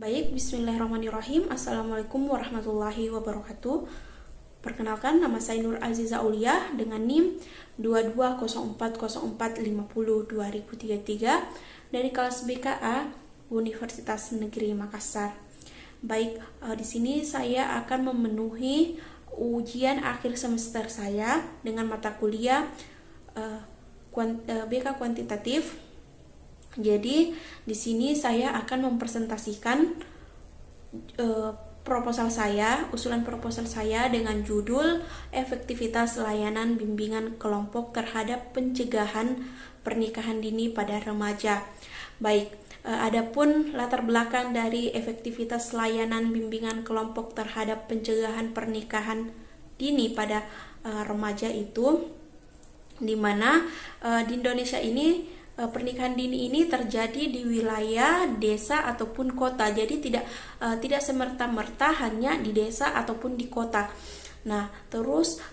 Baik, bismillahirrahmanirrahim. Assalamualaikum warahmatullahi wabarakatuh. Perkenalkan, nama saya Nur Aziza Aulia dengan NIM 22040450-2033 dari kelas BKA Universitas Negeri Makassar. Baik, di sini saya akan memenuhi ujian akhir semester saya dengan mata kuliah BK kuantitatif. Jadi di sini saya akan mempresentasikan usulan proposal saya dengan judul efektivitas layanan bimbingan kelompok terhadap pencegahan pernikahan dini pada remaja. Baik, adapun latar belakang dari efektivitas layanan bimbingan kelompok terhadap pencegahan pernikahan dini pada remaja itu, di mana di Indonesia ini pernikahan dini ini terjadi di wilayah desa ataupun kota. Jadi tidak semerta-merta hanya di desa ataupun di kota. Nah, terus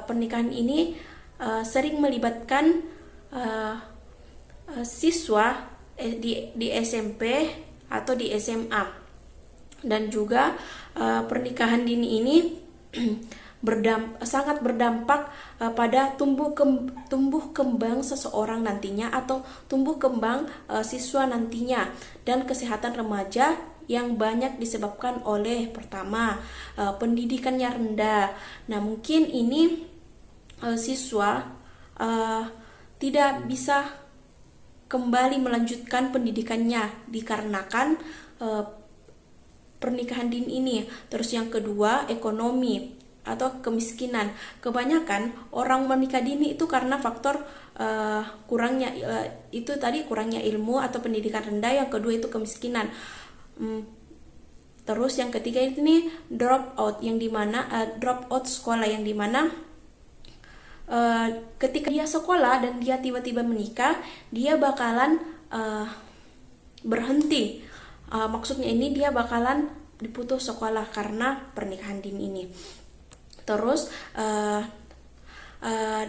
pernikahan ini sering melibatkan siswa di SMP atau di SMA. Dan juga pernikahan dini ini sangat berdampak pada tumbuh kembang seseorang nantinya atau tumbuh kembang siswa nantinya dan kesehatan remaja yang banyak disebabkan oleh pertama pendidikannya rendah. Nah, mungkin ini siswa tidak bisa kembali melanjutkan pendidikannya dikarenakan pernikahan dini ini. Terus yang kedua, ekonomi atau kemiskinan. Kebanyakan orang menikah dini itu karena faktor kurangnya ilmu atau pendidikan rendah. Yang kedua itu kemiskinan. Terus yang ketiga ini drop out sekolah, yang dimana ketika dia sekolah dan dia tiba-tiba menikah, dia bakalan berhenti. Maksudnya ini dia bakalan diputus sekolah karena pernikahan dini ini. Terus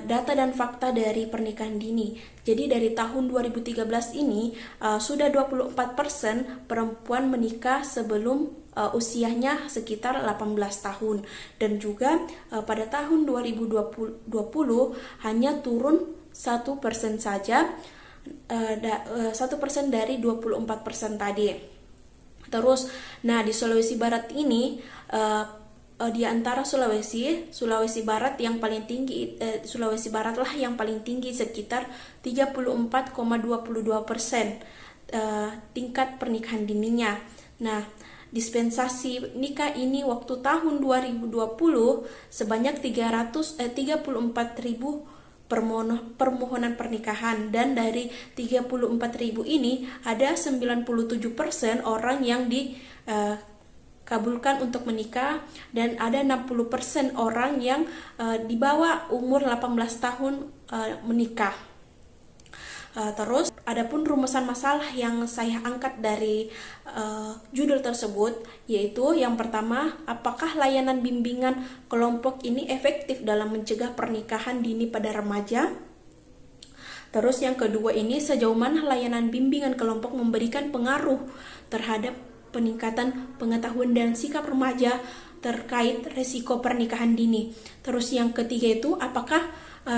data dan fakta dari pernikahan dini. Jadi dari tahun 2013 ini sudah 24% perempuan menikah sebelum usianya sekitar 18 tahun. Dan juga pada tahun 2020 hanya turun 1% saja, 1% dari 24% tadi. Terus, nah di Sulawesi Barat ini di antara Sulawesi Barat yang paling tinggi, Sulawesi Barat lah yang paling tinggi, sekitar 34,22% tingkat pernikahan dininya. Nah, dispensasi nikah ini waktu tahun 2020 sebanyak 34.000 permohonan pernikahan, dan dari 34.000 ini ada 97% orang yang kabulkan untuk menikah, dan ada 60% orang yang di bawah umur 18 tahun menikah. Terus adapun rumusan masalah yang saya angkat dari judul tersebut, yaitu yang pertama, apakah layanan bimbingan kelompok ini efektif dalam mencegah pernikahan dini pada remaja? Terus yang kedua ini, sejauh mana layanan bimbingan kelompok memberikan pengaruh terhadap peningkatan pengetahuan dan sikap remaja terkait resiko pernikahan dini. Terus yang ketiga itu, apakah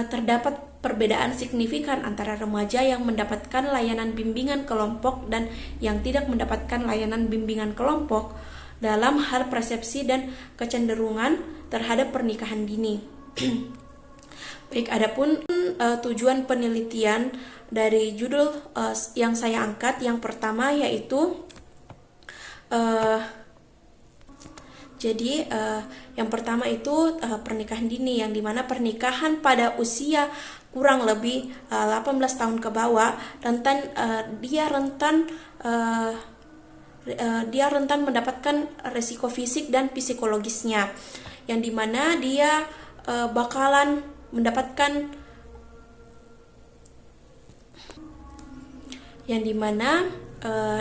terdapat perbedaan signifikan antara remaja yang mendapatkan layanan bimbingan kelompok dan yang tidak mendapatkan layanan bimbingan kelompok dalam hal persepsi dan kecenderungan terhadap pernikahan dini. Baik, adapun tujuan penelitian dari judul yang saya angkat, yang pertama yaitu yang pertama itu pernikahan dini, yang dimana pernikahan pada usia kurang lebih 18 tahun ke bawah dia rentan mendapatkan resiko fisik dan psikologisnya, yang dimana dia bakalan mendapatkan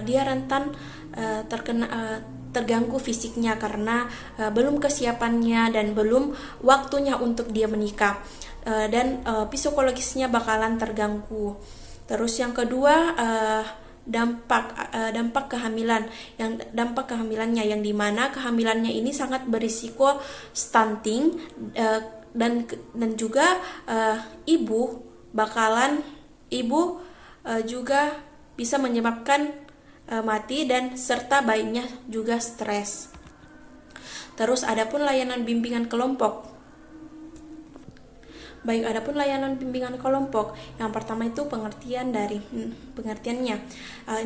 dia rentan terganggu fisiknya karena belum kesiapannya dan belum waktunya untuk dia menikah, dan psikologisnya bakalan terganggu. Terus yang kedua, dampak kehamilannya, yang dimana kehamilannya ini sangat berisiko stunting, dan juga ibu juga bisa menyebabkan mati, dan serta bayinya juga stres. Terus adapun layanan bimbingan kelompok. Adapun layanan bimbingan kelompok, yang pertama itu pengertiannya,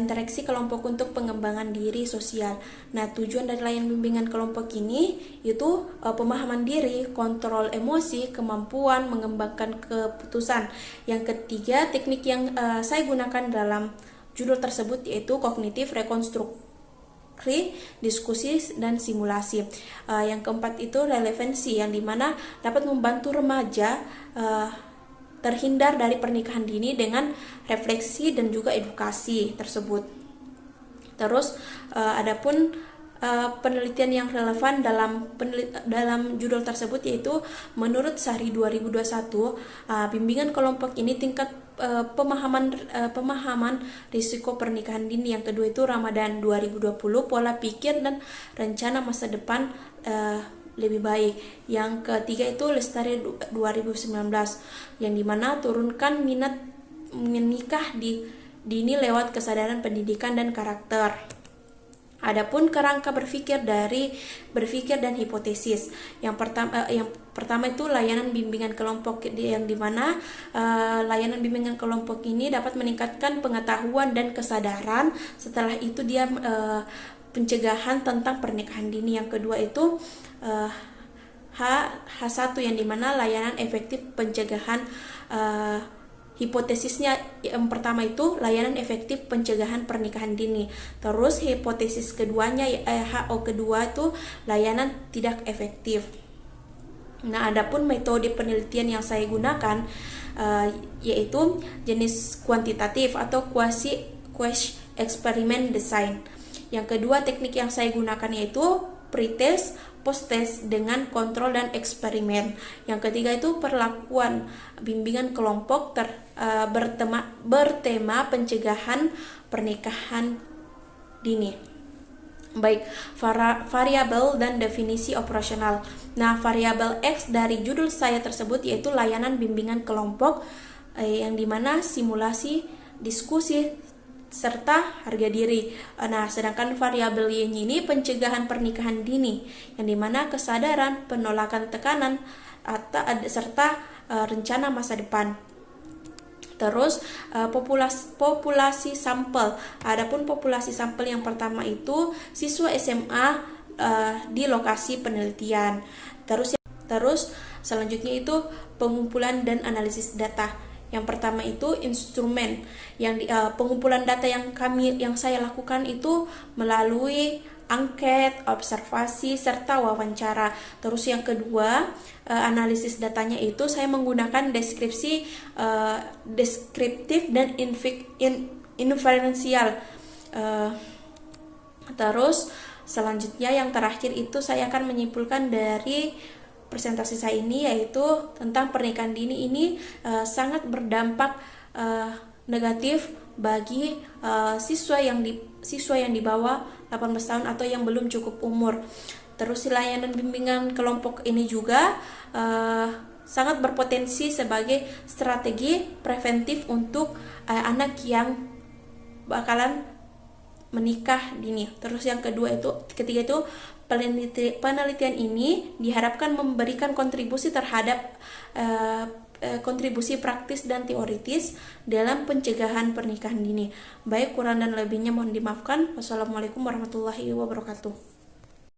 interaksi kelompok untuk pengembangan diri sosial. Nah, tujuan dari layanan bimbingan kelompok ini itu pemahaman diri, kontrol emosi, kemampuan mengembangkan keputusan. Yang ketiga, teknik yang saya gunakan dalam judul tersebut yaitu kognitif rekonstruksi, diskusi, dan simulasi. Yang keempat itu relevansi, yang dimana dapat membantu remaja terhindar dari pernikahan dini dengan refleksi dan juga edukasi tersebut. Terus adapun penelitian yang relevan dalam judul tersebut yaitu menurut Sari 2021, bimbingan kelompok ini tingkat pemahaman risiko pernikahan dini. Yang kedua itu Ramadan 2020, pola pikir dan rencana masa depan lebih baik. Yang ketiga itu Lestari 2019, yang dimana turunkan minat menikah dini lewat kesadaran pendidikan dan karakter. Adapun kerangka berpikir dan hipotesis. Yang pertama itu layanan bimbingan kelompok, yang dimana layanan bimbingan kelompok ini dapat meningkatkan pengetahuan dan kesadaran. Setelah itu dia pencegahan tentang pernikahan dini. Yang kedua itu H1, yang dimana layanan efektif pencegahan. Hipotesisnya yang pertama itu layanan efektif pencegahan pernikahan dini. Terus hipotesis keduanya HO kedua itu layanan tidak efektif. Nah, adapun metode penelitian yang saya gunakan yaitu jenis kuantitatif atau quasi experiment design. Yang kedua teknik yang saya gunakan yaitu pretest, post-test dengan kontrol dan eksperimen. Yang ketiga itu perlakuan bimbingan kelompok bertema pencegahan pernikahan dini. Baik, variabel dan definisi operasional. Nah, variabel X dari judul saya tersebut yaitu layanan bimbingan kelompok, yang dimana simulasi, diskusi, serta harga diri. Nah, sedangkan variabel Y ini pencegahan pernikahan dini, yang dimana kesadaran, penolakan tekanan, serta rencana masa depan. Terus populasi sampel. Adapun populasi sampel yang pertama itu siswa SMA di lokasi penelitian. Terus selanjutnya itu pengumpulan dan analisis data. Yang pertama itu instrumen, yang pengumpulan data yang saya lakukan itu melalui angket, observasi, serta wawancara. Terus yang kedua, analisis datanya itu saya menggunakan deskriptif dan inferensial. Terus selanjutnya yang terakhir itu saya akan menyimpulkan dari presentasi saya ini, yaitu tentang pernikahan dini ini sangat berdampak negatif bagi siswa yang di bawah 18 tahun atau yang belum cukup umur. Terus layanan bimbingan kelompok ini juga sangat berpotensi sebagai strategi preventif untuk anak yang bakalan menikah dini. Terus yang ketiga itu penelitian ini diharapkan memberikan kontribusi terhadap kontribusi praktis dan teoritis dalam pencegahan pernikahan dini. Baik, kurang dan lebihnya mohon dimaafkan. Wassalamualaikum warahmatullahi wabarakatuh.